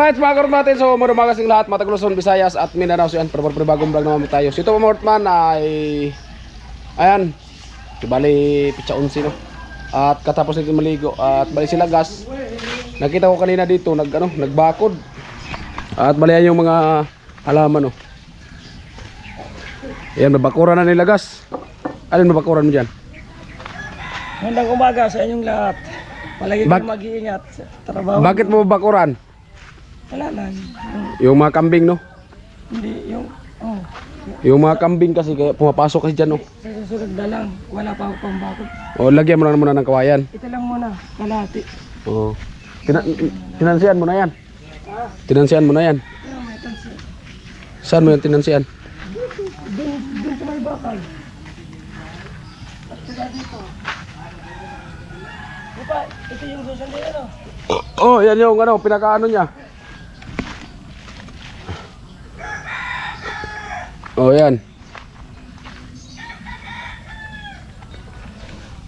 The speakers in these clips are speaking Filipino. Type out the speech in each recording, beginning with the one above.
Alright mga karot natin, so marumagas ng lahat, Mata Luzon, Visayas at Mindanao. So yan, bagong vlog naman tayo. So ito mga karotman ay ayan, bali pitsa 11 no. At katapos natin maligo at bali sila gas. Nakita ko kanina dito nagbakod. At bali yan yung mga halaman no. Ayan, mabakuran na nila gas. Alin mabakuran mo dyan? Magandang umaga sa inyong lahat. Palagi kayo mag-iingat sa trabaho. Bakit mo bakuran? Wala lang. Yung mga kambing no? Hindi, Yung mga kambing kasi kaya pumapasok kasi dyan no? sa susunod na lang. Wala pa akong pambakod. O lagyan mo na muna ng kawayan. Ito lang muna, kalahati. Oo. Tinansian mo na yan. Tinansian mo na yan. Ano, may tansi. Saan mo yung tinansian? Doon sa may bakal. At saka dito. Diba, ito yung susunod na ano. Oh, yan yung pinakaano niya. Oh, yan.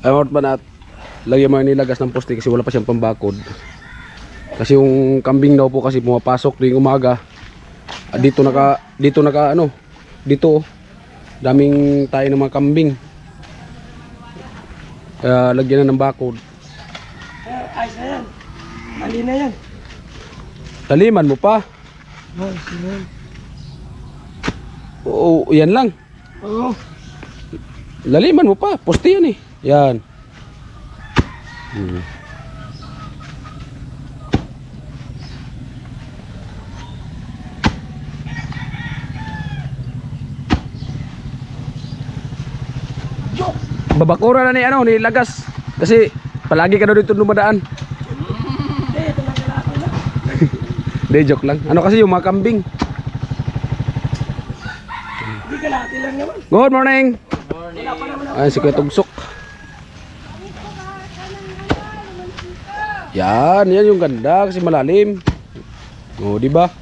Ay, mga ba na lagyan mo nilagas ng poste kasi wala pa siyang pambakod. Kasi yung kambing daw po kasi pumapasok tuwing umaga. Dito dito daming tayo ng mga kambing. Kaya lagyan na ng bakod. Ayos na yan. Mali na yan. Taliman mo pa. Oh, sino? Oo, yan lang. Oo. Laliman mo pa, poste yan eh. Yan. Babakura na ni lagas. Kasi palagi ka daw dito dumadaan. Hindi, ito lang kalahati na. Hindi, joke lang. Ano kasi yung mga kambing. Hindi kalahati lang naman. Good morning. Wala pa naman ako. Ay, si Kuya Tugsok. Yan yung ganda kasi malalim. Oh, di ba?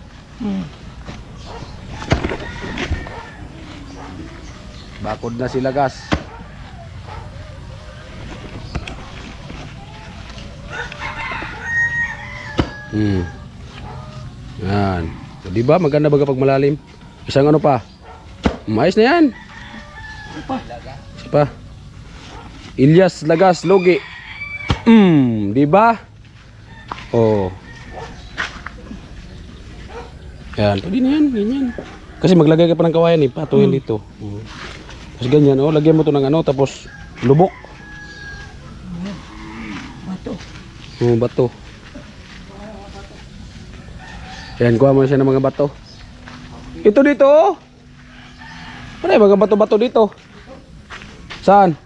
Bakod na sila gas. Yan. So, di ba maganda baga pag malalim? Isang ano pa? Mais na yan. Isa pa. Ilyas Lagas Logi. Di ba? Oh. Yan, pwede na yan, ganyan. Kasi maglagay ka pa ng kawayan eh, patuhin dito. Oh. Tapos ganyan, lagyan mo to ng tapos lubok. Bato. Bato. Yan, kuha mo siya ng mga bato. Ito dito. Ano yung mga bato-bato dito? Saan?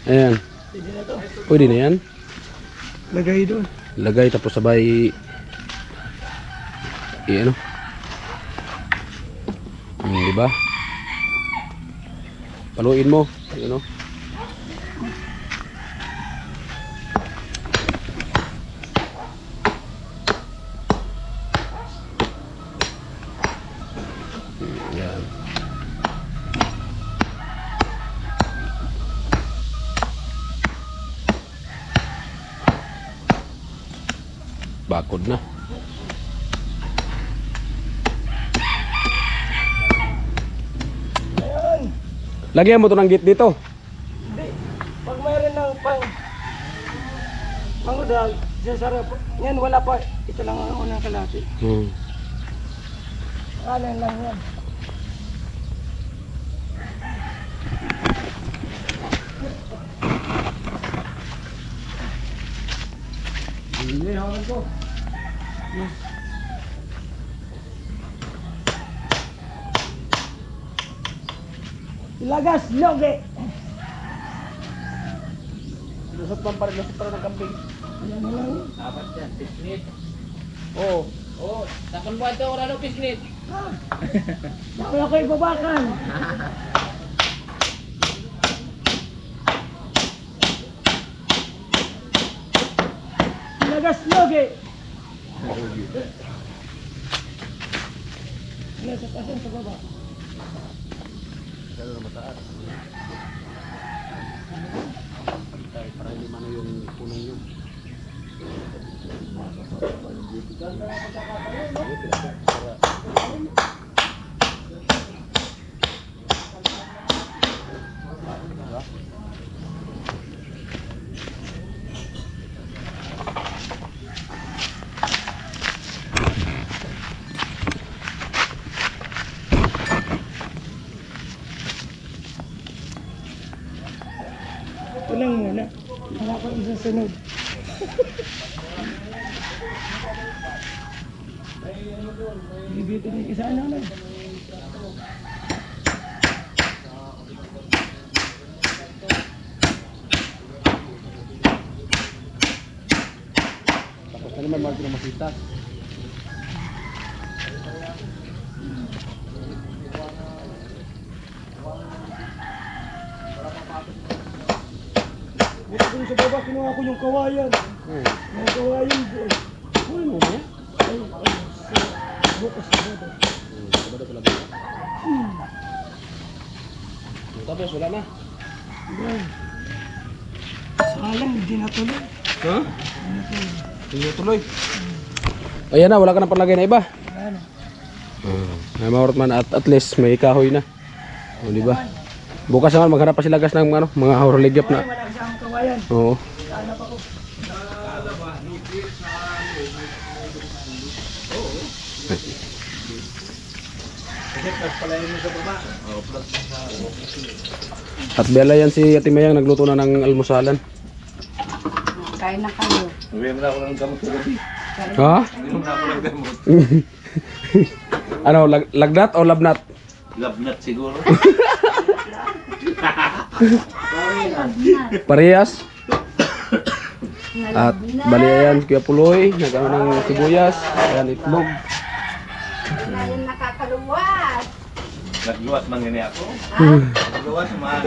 Ayan. Pwede na yan. Lagay doon. Lagay tapos sabay diba? Paluin mo, Yan. Bakod na. Ayan. Lagyan mo to ng gate dito. Hindi. Pag mayroon ng pangudal, sasarap. Yan, wala pa. Ito lang ang unang kalahati. Alan lang yan. Hindi, hawan ko. Lagas, loge. Lusot pa rin ng kambing. Ayan na lang. Dapat yan, pisnit. Oo. Oo, takon mo ito, wala nang pisnit. Ako ako ibabakan. Lagas, loge. Nasa tasan sa baba. Gano'n na mataas. Wala pa rin sa sunod. Bibitin ni isa na lang. Tapos na naman mga pinamasitas. Dito dun sa baba, kinuha ko yung kawayan. Yung kawayan doon. Ano mo ba? Ay, bukas na baba. Sabado pala ba? Tapos wala na. Yan. Sayang, hindi natuloy. Ha? Hindi tuloy. Ayan na, wala ka na palagay na iba. Wala na. Ay mahorot man at least may kahoy na. O di ba? Bukas naman maghanap pa sila gas ng ano, mga horoligap na. Wala siyang kawayan. Oo. Hanap ako. At bela yan si Ate Mayang nagluto na ng almusalan. Kain na kayo. Uwihan na ako ng gamot sa gabi. Ha? Uwihan na ako ng gamot. Ano, lagnat o labnat? Labnat siguro. Parehas. At bali ayan, Kuya Puloy, nagano ng sibuyas, ayan itlog. Ngayon nakakaluwas. Nagluwas man gani ako. Nagluwas man.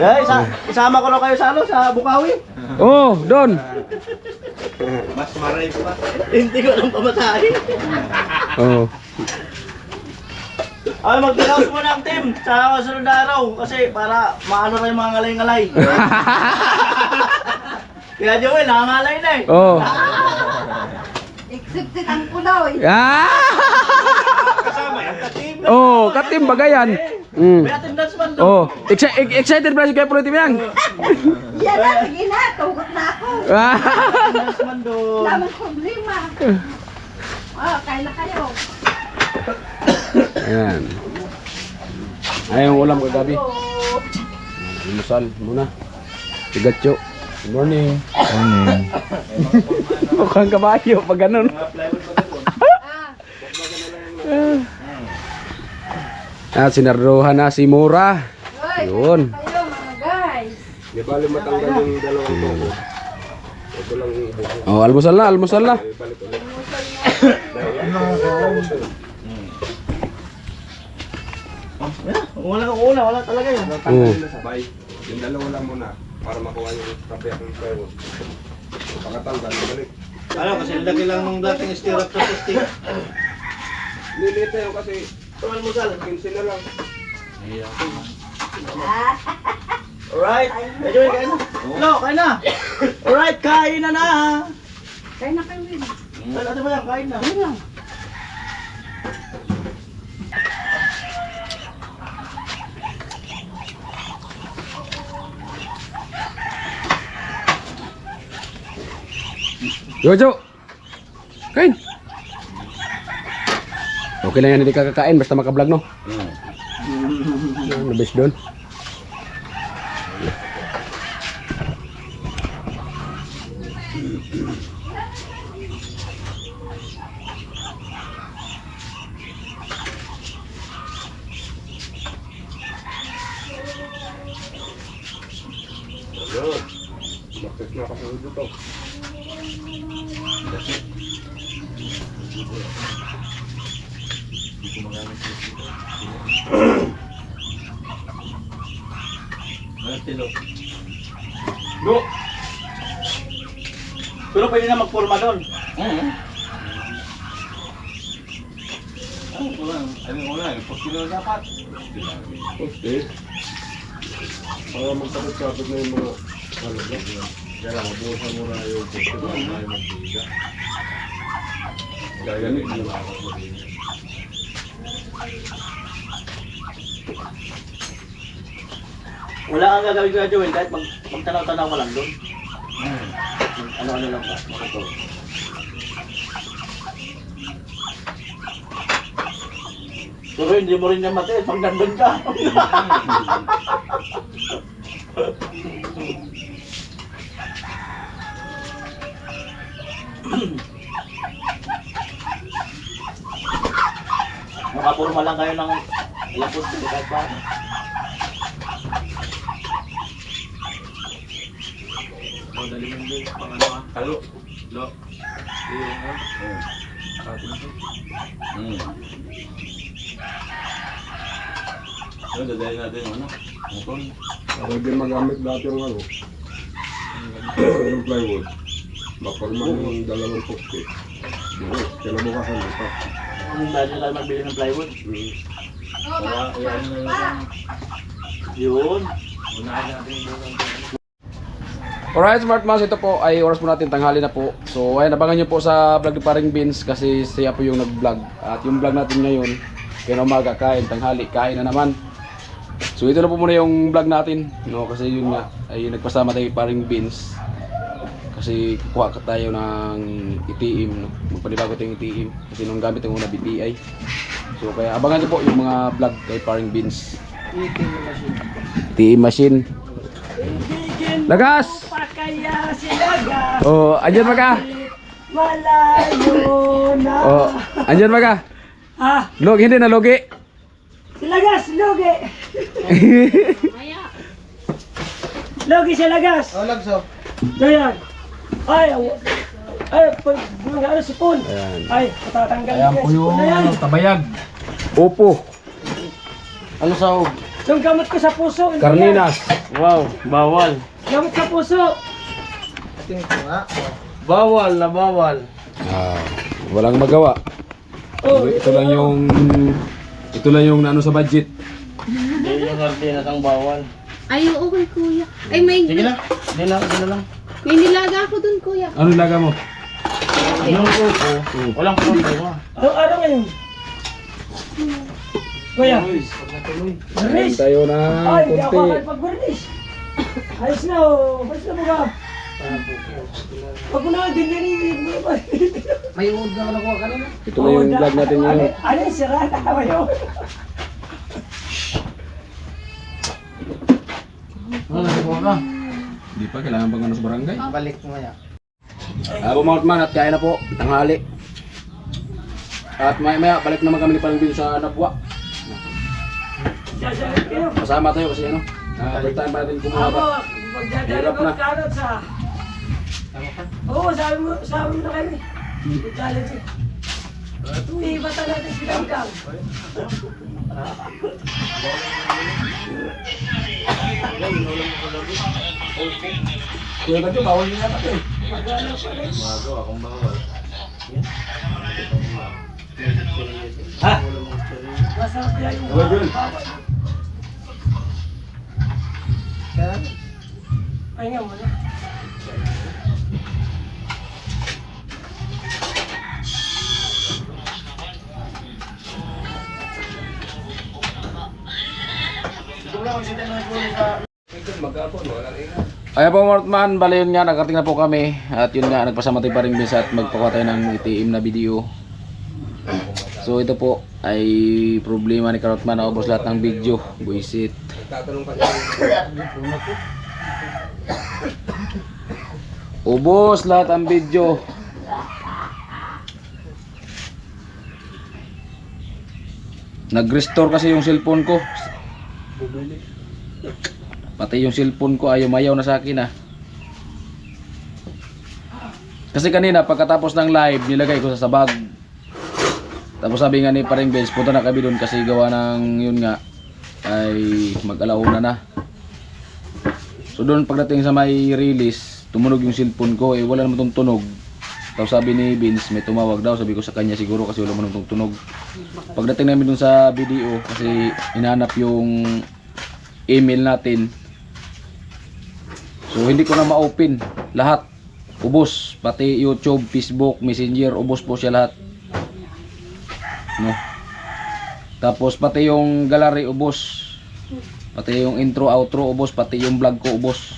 Isama ko na kayo sa sa Bukawi. Oh, doon. Mas maray pa. Hindi ko lang pamasahin. Oh. Ay, mag-dinaos mo ng team sa sunod na araw kasi para maano rin yung mga ngalay-ngalay. Kaya Joel, nangangalay na eh. Oh. Exit ang kuloy. Ah! Kasama yan ka team. Oh, katim bagayan. May attendance man doon. Oh, excited pala si Kuya Puloy Timyang. Yan na, sige na. Tugot na ako. Ah! Attendance man doon. Lamang problema. Oh, kain na kayo. Ayan. Ayan ang ulam kagabi. Almusal muna. Tigatyo. Good morning. Morning. Mukhang kabayo pag ganun. Ah, sinarduhan na si Mura. Hoy, Yun. kain na kayo mga guys. Di bali matanggal yung dalawang tubo. Ito lang ibubo. Oh, almusal na, almusal na. Wala talaga yun. Oh. Sabay. Yung dalawa lang muna para makuha yung kapiyak ng plywood. Pagkatanggal, balik. Ano, kasi laki lang nung dating stirrup sa testing. Lilita yun kasi Tumal mo sal. 15 na lang. Alright. Medyo kain na. Hello, kain na. Alright, kain na na. Kain na kayo rin. Ate mo yan, kain na. Jojo. Kain. Okay lang yan, hindi kakakain basta makablog no. Ano best doon? Yun. Bakit na kasunod ito? Go. Pero pwede na magporma doon. Ano ko lang? Ano ko lang? Pagkino dapat. Okay. Para magkakit-kapit na yung mga ano ba? Kaya lang, mabuhasan mo na yung pagkakit na yung magbiga. Kaya ganit yung lakas mo din. Wala kang gagawin ko Joel kahit magtanaw-tanaw ka lang doon. Ano-ano lang ba? Ito. Pero hindi mo rin namatay pag nandun ka. Makapurma lang kayo ng ilang pusto, kahit pa. O, dali mo din. Pang ano ah. Halo. Lo. Yung ano. Tapos ito. So, dadali natin yung ano. Motor. Pwede magamit dati yung ano. Yung plywood. Mapagman yung dalawang poste. Kinabukasan ito. Anong dahil na tayo magbili ng plywood? Kaya, yan na lang. Yun. Unahin natin yung buong. Alright, Smart Mouse, ito po ay oras po natin, tanghali na po. So ayan, abangan nyo po sa vlog ni Paring Beans kasi siya po yung nag-vlog. At yung vlog natin ngayon, kaya umaga kain, tanghali, kain na naman. So ito na po muna yung vlog natin, no? Kasi yun nga, ay nagpasama tayo kay Paring Beans. Kasi kukuha ka tayo ng ITM, no? Magpanibago tayong ITM kasi nung gamit yung una BPI. So kaya abangan nyo po yung mga vlog kay Paring Beans. ITM machine. Lagas! Pakaya si Lagas. Oh, andyan maka. Malayo na. Oh, andyan maka. Ah, Logi, hindi na logi. si Lagas, Logi. Maya. Logi si Lagas. Oh, lagso. Ganyan. Ay, pag ano si Pon. Ayan. Ay, patatanggal Ayan niya po si Pon na yan. yung tabayag. Opo. Ano sa Yung gamot ko sa puso. hindi yan. Carninas. Wow, bawal. Gamot sa puso. Bawal na bawal. Ah, walang magawa. Oh, Ito lang yung ano sa budget. Hindi yung sardinas ang bawal. Ay, oo kay kuya. Ay, may, Sige na. Hindi na lang. may nilaga ako dun, kuya. Ano laga mo? Yung upo, walang problema. Anong araw ngayon? Kuya, Kain Bernis. tayo ng Ay, hindi ako konti. makipag-Bernis. Ayos na, oh. Ayos na mo ka. Pag mo na, dinyarin mo ba? May uod na nakuha kanina. Ito na yung vlog natin ngayon. Ano yung sirata ka ba yun? Ano nakuha ka? Hindi pa, kailangan bang ano sa barangay? Balik mo maya. Bumawat man at kain na po, tanghali. At maya balik naman kami ni Paring Beans sa Nabwa. Jajalit kayo. Kasama tayo kasi ano, first time pa natin kumuha Ako, ba? magjajalit Hirap ko na. karot sa... Oo, sabi mo na kayo. Magjajalit eh. Iba talaga sinanggang. Kuya Kadyo, bawal niya yata ito eh. Magawa kung bawal. Masarap yan yung Wala yun. Pahinga mo na. Ayan po Mortman, bali yun nga, nagkarting na po kami. At yun nga, nagpasama tayo Paring Beans at magpakuha tayo ng ITM na video. So ito po ay problema ni Karotman, naubos lahat ng video. Buisit. Ubos lahat ang video. Nag-restore kasi yung cellphone ko. Pati yung cellphone ko ayaw mayaw na sa akin ah. Kasi kanina pagkatapos ng live nilagay ko sa sabag. Tapos sabi nga ni Paring Beans, punta na kami doon kasi gawa ng yun nga ay mag-alauna na. So doon pagdating sa may release, tumunog yung cellphone ko, eh wala naman tunog. Tapos sabi ni Beans, may tumawag daw, sabi ko sa kanya siguro kasi wala naman tunog. Pagdating namin doon sa video kasi hinahanap yung email natin. So hindi ko na ma-open lahat. Ubos, pati YouTube, Facebook, Messenger, ubos po siya lahat. No. Tapos pati yung gallery ubos. Pati yung intro, outro ubos, pati yung vlog ko ubos.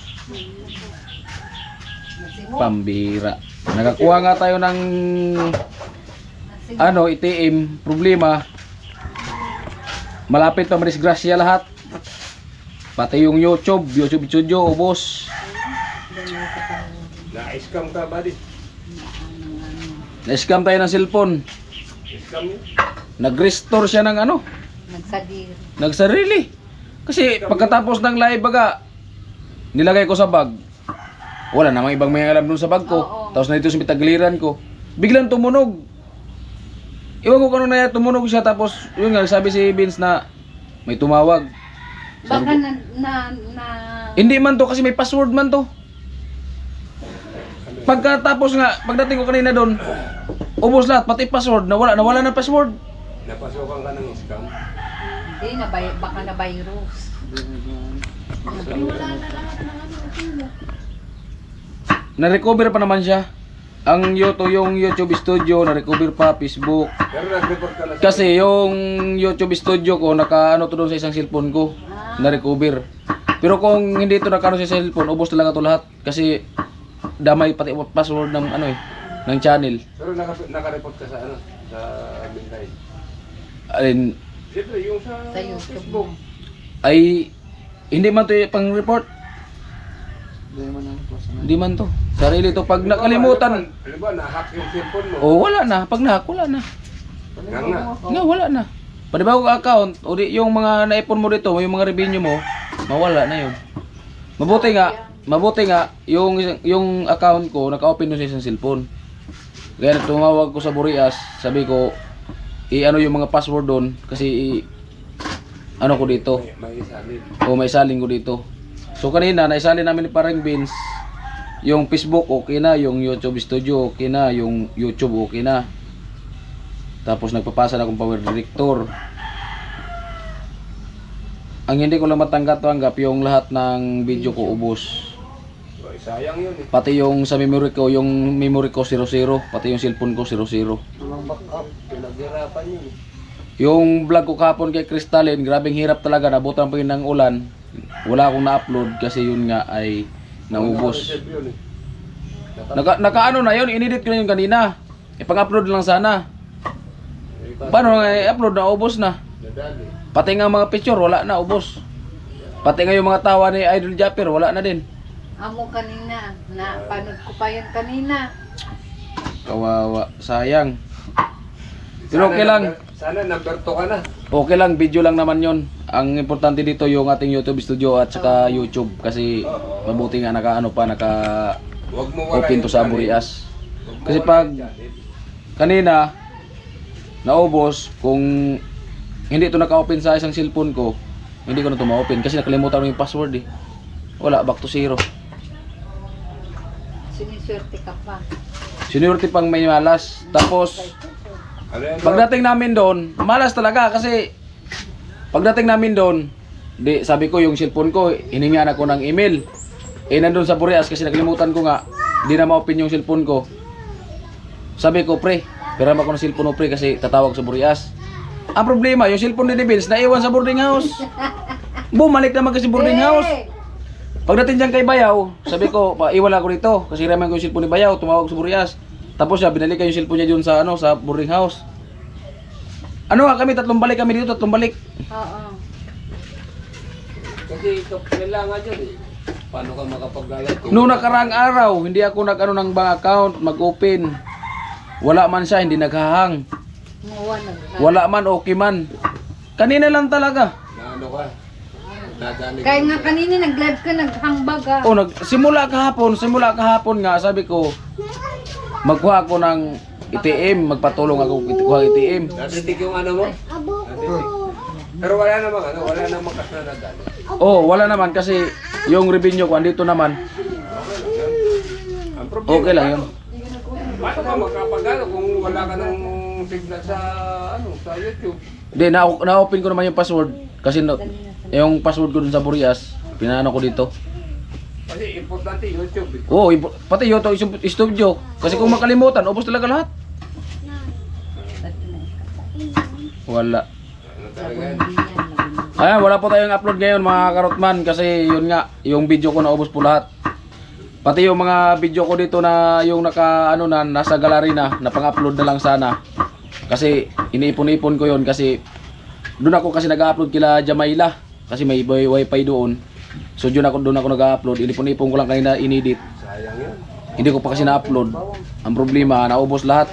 Pambira. Nakakuha nga tayo ng ano, ITM, problema. Malapit pa madisgrasya lahat. Pati yung YouTube Studio ubos. Na-scam ka, buddy. Na-scam tayo ng cellphone. Scam yun. Nag-restore siya ng ano, Nagsadir. nagsarili. Kasi pagkatapos ng live baga, nilagay ko sa bag. Wala namang ibang may alam dun sa bag ko. Oo. Tapos na dito sa mitagiliran ko. Biglang tumunog. Iwan ko kung ano na yan, tumunog siya. Tapos yun nga, sabi si Vince na may tumawag. Sabi Baka ko, na hindi man to kasi may password man to. Pagkatapos nga, pagdating ko kanina doon, ubos lahat, pati password, nawala na password. Napasukan ka ng scam. hindi na baka na virus. Na-recover pa naman siya. Ang yung YouTube Studio, na-recover pa, Facebook. Pero nag-report ka na sa... Kasi yung YouTube Studio ko, naka-ano to doon sa isang cellphone ko, na-recover. Pero kung hindi ito naka-ano sa cellphone, ubos talaga to lahat. Kasi damay pati password ng ano eh, ng channel. Pero naka-report ka sa ano? Sa Binday. Alin, Siyempre, yung sa YouTube. Facebook. ay hindi man to pang report. Hindi man to. Sarili to. Pag nakalimutan, Alam ba, na-hack yung cellphone mo. oh wala na. Pag na-hack, wala na. Nga. Nga, wala na. Panibago ka account, o di, yung mga naipon mo dito, yung mga revenue mo, mawala na yun. Mabuti nga, yung account ko, naka-open doon sa isang cellphone. Kaya tumawag ko sa Burias, sabi ko, i-ano yung mga password doon, kasi ano ko dito, May isalin. o may saling ko dito. So kanina, naisalin namin ni Parang Vince, yung Facebook okay na, yung YouTube Studio okay na, yung YouTube okay na. Tapos nagpapasa na akong power director. Ang hindi ko lang matanggap yung lahat ng video ko ubos. Ay, sayang yun eh. Pati yung sa memory ko 00, pati yung cellphone ko 00. Walang backup. Pinaghirapan yun eh. Yung vlog ko kahapon kay Crystalline, grabing hirap talaga, nabutan pa yun ng ulan. Wala akong na-upload kasi yun nga ay naubos. Naka-reserve yun eh. Naka-ano na yun, inedit ko na yun kanina. Ipang-upload lang sana. Paano nga i-upload na, ubos na. Nadali. Pati nga mga picture, wala na, ubos. Pati nga yung mga tawa ni Idol Japper, wala na din. Amo kanina, napanood ko pa yan kanina. Kawawa, sayang. Pero okay lang. Sana number 2 ka na. Okay lang, video lang naman yon. Ang importante dito yung ating YouTube studio at saka YouTube. Kasi mabuti nga naka Huwag mo wala open to yung sa channel. Burias. Huwag mo Kasi wala pag yung channel. kanina, naubos, kung hindi ito naka-open sa isang cellphone ko, hindi ko na ito ma-open kasi nakalimutan ko yung password eh. Wala, back to zero. Siniswerte ka pa. Seniority pang may malas. Tapos, Ano yan? pagdating namin doon, malas talaga kasi pagdating namin doon, sabi ko yung cellphone ko, hiningian ako ng email. Nandun sa Burias kasi nakalimutan ko nga, di na ma-open yung cellphone ko. Sabi ko, pre, piram ako ng cellphone mo, pre, kasi tatawag sa Burias. Ang problema, yung cellphone ni Bills naiwan sa boarding house. Bumalik naman kasi boarding house. Pagdating dyan kay Bayaw, sabi ko, iwan ako dito kasi raman ko yung cellphone ni Bayaw, tumawag sa Burias. Tapos siya, binalikan yung cellphone niya dun sa, sa boarding house. Ano nga kami, tatlong balik kami dito, tatlong balik. Oo. Kasi ito kailangan yun eh. Paano ka makapaglalay? Noong nakaraang araw, hindi ako nag-ano ng bank account, mag-open. Wala man siya, hindi naghahang. Wala man, okay man. Kanina lang talaga. Na ano ka? Nadali Kaya ka. nga kanina nag-live ka, naghambag ka. O, simula kahapon nga, sabi ko, magkuha ako ng ATM, magpatulong ako kuha ATM. Natitik yung ano mo? Natitik. Pero wala namang ano, wala namang kas na nadali. Oh, wala naman kasi yung revenue ko andito naman. Ang problema, Okay lang yun. paano ka makapagano kung wala ka ng signal sa ano, sa YouTube? Hindi, na-open ko naman yung password kasi yung password ko dun sa Burias, pinaano ko dito. Kasi importante YouTube eh. Oo, pati YouTube studio. Kasi kung makalimutan, ubos talaga lahat. Wala. Ano talaga yan? Ayan, wala po tayong upload ngayon mga karotman kasi yun nga, yung video ko naubos po lahat. Pati yung mga video ko dito na yung nasa gallery na pang-upload na lang sana. Kasi iniipon-ipon ko yun kasi doon ako kasi nag-upload kila Jamaila kasi may wifi doon. So doon ako nag-upload, inipon-ipon ko lang kanina inedit. Sayang yun. Hindi ko pa kasi na-upload. Ang problema, naubos lahat.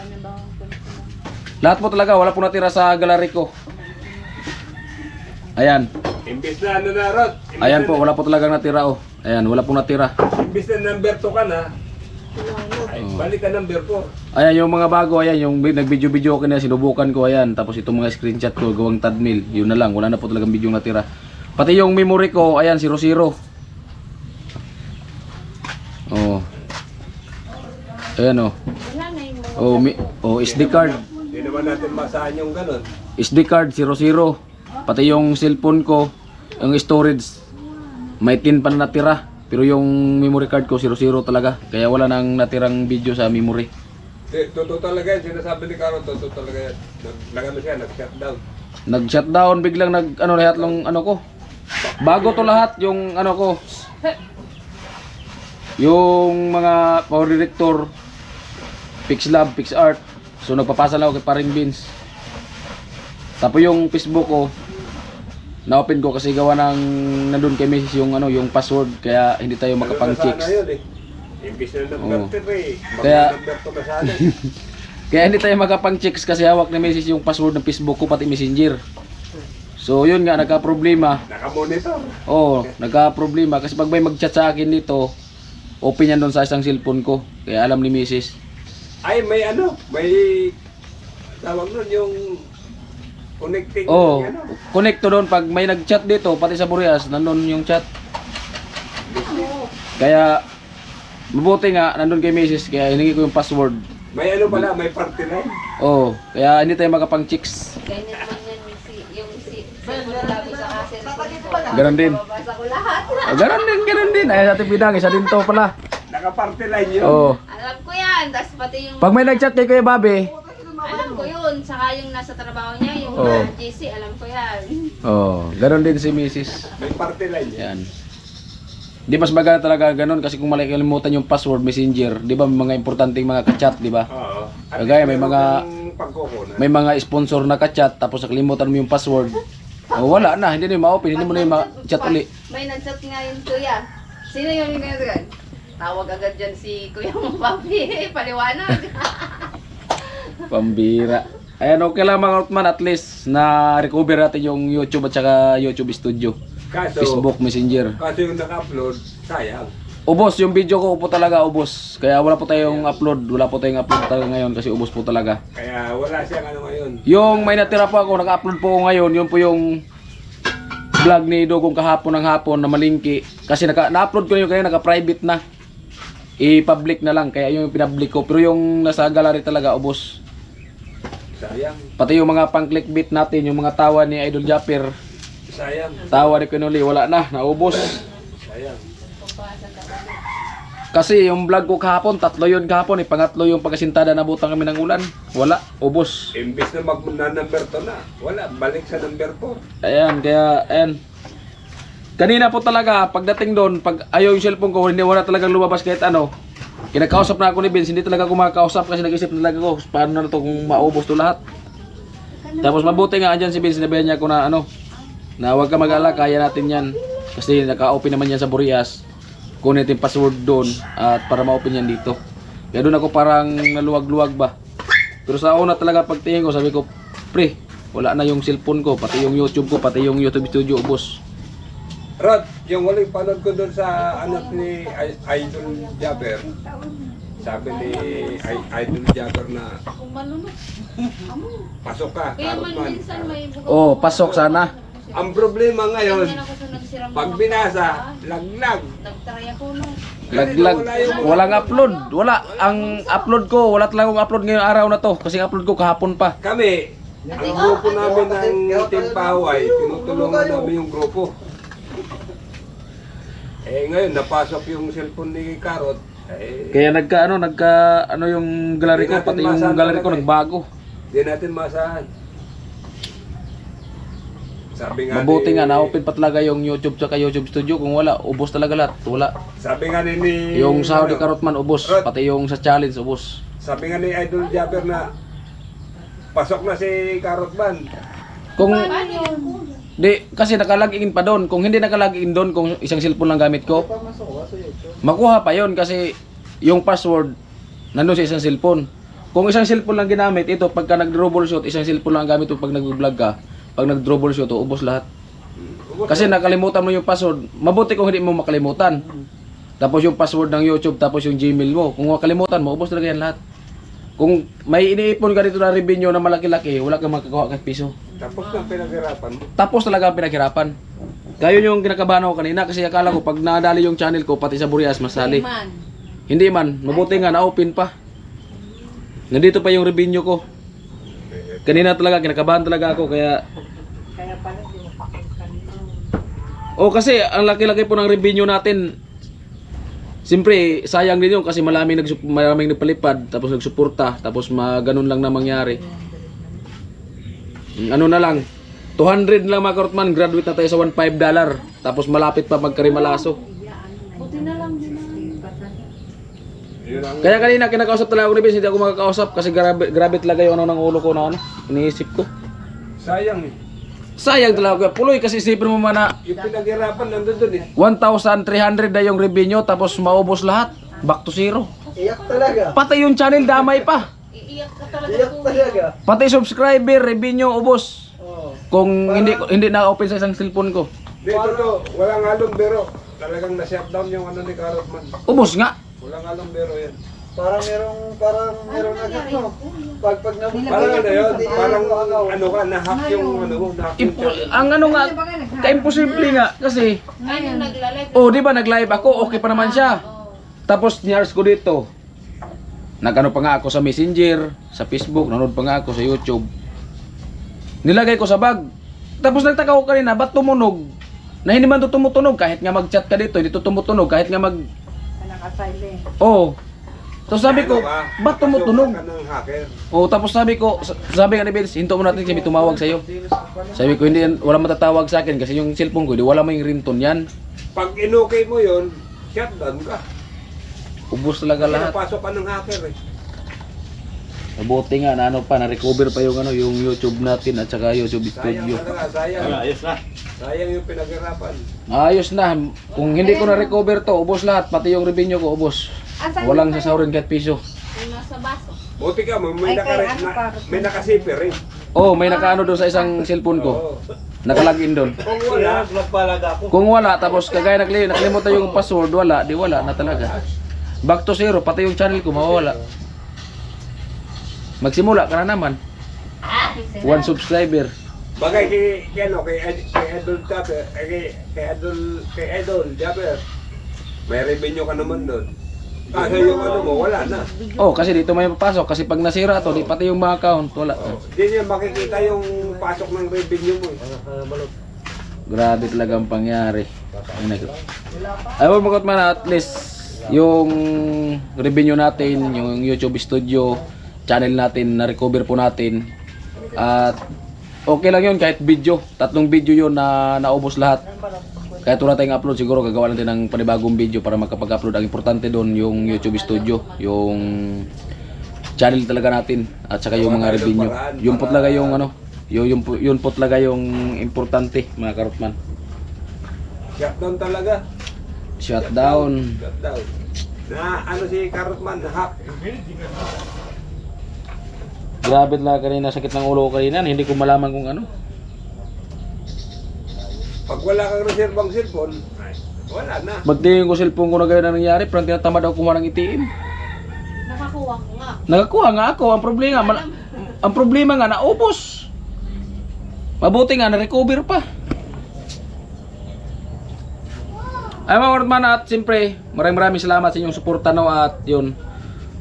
Lahat po talaga, wala po natira sa gallery ko. Ayan. Imbis na ano na, Rod? Ayan po, wala po talagang natira oh. Ayan, wala po natira. Imbis na number 2 ka na, ay balik ka number 4. Ayan yung mga bago, ayan yung nag-video-video ko na sinubukan ko, ayan. Tapos itong mga screenshot ko, gawang thumbnail. Yun na lang, wala na po talagang video natira. Pati yung memory ko, ayan, 00. Oh. Ayan oh. Wala na yung mga Oh, SD card. Hindi naman natin masahan yung ganun. SD card 00. Pati yung cellphone ko, yung storage may 10 pa na natira. Pero yung memory card ko 00 talaga. Kaya wala nang natirang video sa memory. Totoo talaga yan, sinasabi ni Carol, totoo talaga yan. Nag-ano siya, nag-shutdown. Nag-shutdown biglang lahat lang ano ko. Bago to lahat yung ano ko. Yung mga power director, PixLab, PixArt. So nagpapasa lang ako kay Paring Beans. Tapos yung Facebook ko, na-open ko kasi gawa ng nandun kay Mrs. yung ano, yung password kaya hindi tayo makapang-checks. Sana yun eh. Imbis na number 3 Kaya- number 2 ka sana. Kaya hindi tayo makapang-checks kasi hawak ni Mrs. yung password ng Facebook ko pati Messenger. So yun nga, nagka-problema. Naka-monitor. Oo, nagka-problema kasi pag may mag-chat sa akin dito, open yan doon sa isang cellphone ko. Kaya alam ni Mrs. Ay, may ano, may tawag nun yung connecting. Oo, Ano. connect to doon pag may nag-chat dito, pati sa Burias, nandun yung chat. Kaya mabuti nga, nandun kay Mrs. Kaya hiningi ko yung password. May ano pala, may party line. Oo, kaya hindi tayo makapang-chicks. ganyan man yan yung labi sa kaser ko. Ganon din. Babasa ko lahat. Ganon din. Ay, sa ating bidang, isa din to pala. Naka-party line yun. Oo. Alam ko yan. Tapos pati yung... Pag may nag-chat kay Kuya Bobby, Alam ko yun. Saka yung nasa trabaho niya, yung Oo. GC, alam ko yan. ganon din si Mrs. May party line yun. Yan. Di mas maganda talaga ganon kasi kung makalimutan yung password Messenger, di ba may mga importanteng mga ka-chat, di ba? Oo. At Kagaya, may meron mga- kang pagkukunan. May mga sponsor na ka-chat tapos nakalimutan mo yung password. Wala na, hindi na yung ma-open, hindi mo na yung ma-chat uli. May nag-chat nga yun, kuya. Sino yung ganyan? Tawag agad dyan si Kuya Mapapi. Paliwanag. Pambira. Ayan, okay lang mga Outman, at least na-recover natin yung YouTube at saka YouTube Studio. Kaso, Facebook Messenger. kaso yung naka-upload, sayang. Ubos, yung video ko po talaga ubos. Kaya wala po tayong upload. Wala po tayong upload talaga ngayon kasi ubos po talaga. Kaya wala siyang ano ngayon. Yung may natira po ako, naka-upload po ako ngayon. Yun po yung vlog ni Dogong kahapon ng hapon na malingki. Kasi na-upload ko yun kaya naka-private na. I-public na lang. Kaya yung pinpublic ko. Pero yung nasa gallery talaga, ubos. Sayang. Pati yung mga pang-clickbait natin, yung mga tawa ni Idol Japper, Sayang. tawa ni Pinuli, wala na, naubos. Sayang. Kasi yung vlog ko kahapon, 3 yun kahapon, pangatlo yung pagkasintada na butang kami ng ulan. Wala, ubos. Imbis na mag-number 2 na, wala, balik sa number 4. Ayan, kaya, ayan. Kanina po talaga, pagdating doon, pag ayaw yung cellphone ko, hindi wala talagang lumabas kahit ano. Kinakausap na ako ni Vince, hindi talaga ako makakausap kasi nag-isip na talaga ako, paano na to kung maubos to lahat. Tapos mabuti nga andyan si Vince, sinabihan niya ako na ano, na huwag ka mag-alala, kaya natin yan. Kasi naka-open naman yan sa Burias. Kunin natin password doon at para ma-open yan dito. Kaya doon ako parang naluwag-luwag ba. Pero sa una talaga pagtingin ko, sabi ko, pre, wala na yung cellphone ko, pati yung YouTube ko, pati yung YouTube Studio, ubos. Rod, yung huling panood ko doon sa anak ni Idol Jabber, sabi ni Idol Jabber na Kung malunod. pasok ka, Kaya man karot minsan man. may buka. Oh, pasok sana. Ang problema ngayon, Ganyan ako sa nagsiram pag ng- binasa, laglag. Nagtry ako no. Laglag, walang upload. Wala, ang upload ko, wala talagang upload ngayong araw na to. Kasi upload ko kahapon pa. Kami, ang grupo namin ng Team Paway, tinutulungan namin yung grupo. Ngayon, napasok yung cellphone ni Karot. Kaya ano yung gallery ko, pati yung gallery ko nagbago. Di natin masahan. Sabi nga Mabuti nga, na-open pa talaga yung YouTube tsaka YouTube Studio. Kung wala, ubos talaga lahat. Wala. Sabi nga ni Yung sahod ni ano, Karotman, ubos. Rod. Pati yung sa challenge, ubos. Sabi nga ni Idol Jabber na pasok na si Karotman. Kung, Paano yun? di, kasi nakalagin pa doon. Kung hindi nakalagin doon, kung isang cellphone lang gamit ko, makuha pa yon kasi yung password nandun sa isang cellphone. Kung isang cellphone lang ginamit, ito pagka nag-troubleshoot, isang cellphone lang ang gamit mo pag nag-vlog ka. Pag nag-troubleshoot, ubos lahat. Kasi nakalimutan mo yung password, mabuti kung hindi mo makalimutan. Tapos yung password ng YouTube, tapos yung Gmail mo. Kung makalimutan mo, ubos talaga yan lahat. Kung may iniipon ka dito na revenue na malaki-laki, wala kang makakuha kahit piso. Tapos na pinaghirapan mo. Tapos talaga ang pinaghirapan. Kaya yun yung kinakabahan ako kanina kasi akala ko pag nadali yung channel ko pati sa Burias masali. Man. Hindi man, mabuti nga na-open pa. Nandito pa yung revenue ko. Kanina talaga kinakabahan talaga ako kaya pala di mo kasi ang laki-laki po ng revenue natin. Siyempre, sayang din yun kasi maraming nagpalipad tapos nagsuporta tapos ganun lang na mangyari. Ano na lang 200 lang mga Karotman, graduate na tayo sa $15 tapos malapit pa magkarimalaso. Buti na lang din Yun ang Kaya kanina kinakausap talaga ako ni Vince, hindi ako makakausap kasi grabe talaga yung ng ulo ko na iniisip ko. sayang eh. Sayang talaga, puloy kasi isipin mo man na Yung pinaghirapan nandun dun eh. 1,300 na yung revenue tapos maubos lahat. Back to zero. Iyak talaga. Pati yung channel damay pa. Iiyak ka talaga. Iyak talaga. Pati subscriber, revenue ubos. Oo. Kung hindi na-open sa isang cellphone ko. Dito to, walang halong biro. Talagang na-shutdown yung ano ni Karotman. Ubos nga. Walang halong biro yan. Parang merong agad no. Pag Parang ano yun, parang ano ka, na-hack yung ano mo, na-hack yung channel. Ang ano nga, ka-imposible nga kasi Ngayon nagla-live. di ba nag-live ako, okay pa naman siya. Tapos niyars ko dito. Nag-ano pa nga ako sa Messenger, sa Facebook, nanood pa nga ako sa YouTube. Nilagay ko sa bag. Tapos nagtaka ko kanina, ba't tumunog? Na hindi man to tumutunog kahit nga mag-chat ka dito, hindi to tumutunog kahit nga mag naka-silent. So sabi ko, Ano ka? ba't tumutunog? Pasukan ka ng hacker. Tapos sabi nga ni Vince, hinto mo natin kasi may tumawag sa'yo. Sabi ko, hindi yan, wala matatawag sa akin kasi yung cellphone ko, hindi wala mo yung ringtone yan. Pag inukay mo yun, shutdown ka. Ubus talaga lahat. Pinapasok ka ng hacker eh. Mabuti nga na na-recover pa yung yung YouTube natin at saka YouTube Sayang Studio. talaga, sayang. Wala, ayos na. Sayang yung pinaghirapan. Ayos na. Kung hindi ko na-recover to, ubos lahat. Pati yung revenue ko, ubos. Walang sasahurin kahit piso. Yung nasa baso. Buti ka, may nakasiper eh. May nakaano doon sa isang cellphone ko. Oo. Nakalagin doon. Kung wala, Kung wala, tapos kagaya nakalimutan yung password, wala na talaga. Back to zero, pati yung channel ko mawawala. Magsimula ka na naman. 1 subscriber. bagay kay Idol Japper, kay Idol Japper. May revenue ka naman doon. Kasi yung ano mo, wala na. Kasi dito may papasok. Kasi pag nasira to, di pati yung mga account, wala. Hindi niya makikita yung pasok ng revenue mo eh. Grabe talaga ang pangyari. Ayaw mo man at least yung revenue natin, yung YouTube Studio channel natin, na-recover po natin. At okay lang yun kahit video. 3 video yun na naubos lahat. Kahit wala tayong upload, siguro gagawa natin ng panibagong video para makapag-upload. Ang importante doon yung YouTube Studio, yung channel talaga natin at saka yung mga revenue. Yun po talaga yung yun po talaga yung importante, mga Karotman. Shutdown talaga. Shutdown. Shutdown. Na ano si Karotman, na-hack. Grabe talaga kanina, sakit ng ulo ko kanina, hindi ko malaman kung ano. Pag wala kang reservang cellphone, ay, wala na. Magtingin ko cellphone ko na gano'n na nangyari, parang tinatamad ako kumuha ng ATM. Nakakuha ko nga. Nakakuha nga ako, ang problema nga naubos. Mabuti nga na-recover pa. Ay mga Karotman, at siyempre maraming salamat sa inyong suporta at yun.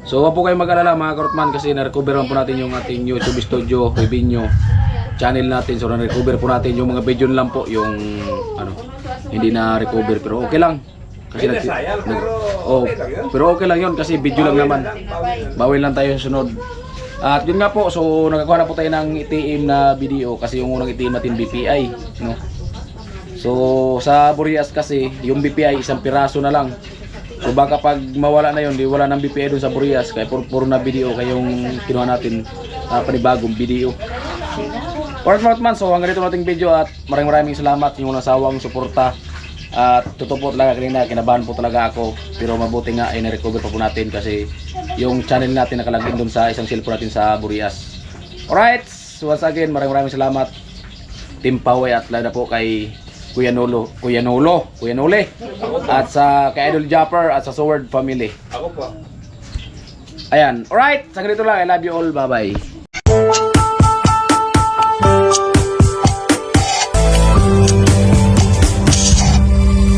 So wag po kayong mag-alala mga Karotman kasi na-recover po natin yung ating YouTube Studio revenue channel natin. So na-recover po natin yung mga video lang po, yung hindi na-recover pero okay lang. Kasi Ay, nasayang, pero okay lang yun. pero okay lang yun kasi video lang naman. Bawi lang tayo sa sunod. At yun nga po, so nakakuha na po tayo ng ATM na video kasi yung unang ATM natin BPI, no? So sa Burias kasi yung BPI isang piraso na lang. So baka pag mawala na yun, di wala ng BPI doon sa Burias kaya puro na video kaya yung kinuha natin panibagong video. Alright mga Karotman, so hanggang dito nating video at maraming salamat yung nasawang suporta At totoo po talaga kanina, kinabahan po talaga ako. Pero mabuti nga ay na-recover pa po natin kasi yung channel natin nakalagin doon sa isang cellphone natin sa Burias. Alright, so once again, maraming salamat. Team Paway at lalo na po kay Kuya Nole. At sa kay Idol Japper at sa Sword Family. Ako po. Ayan, alright, sa ganito lang, I love you all, bye bye.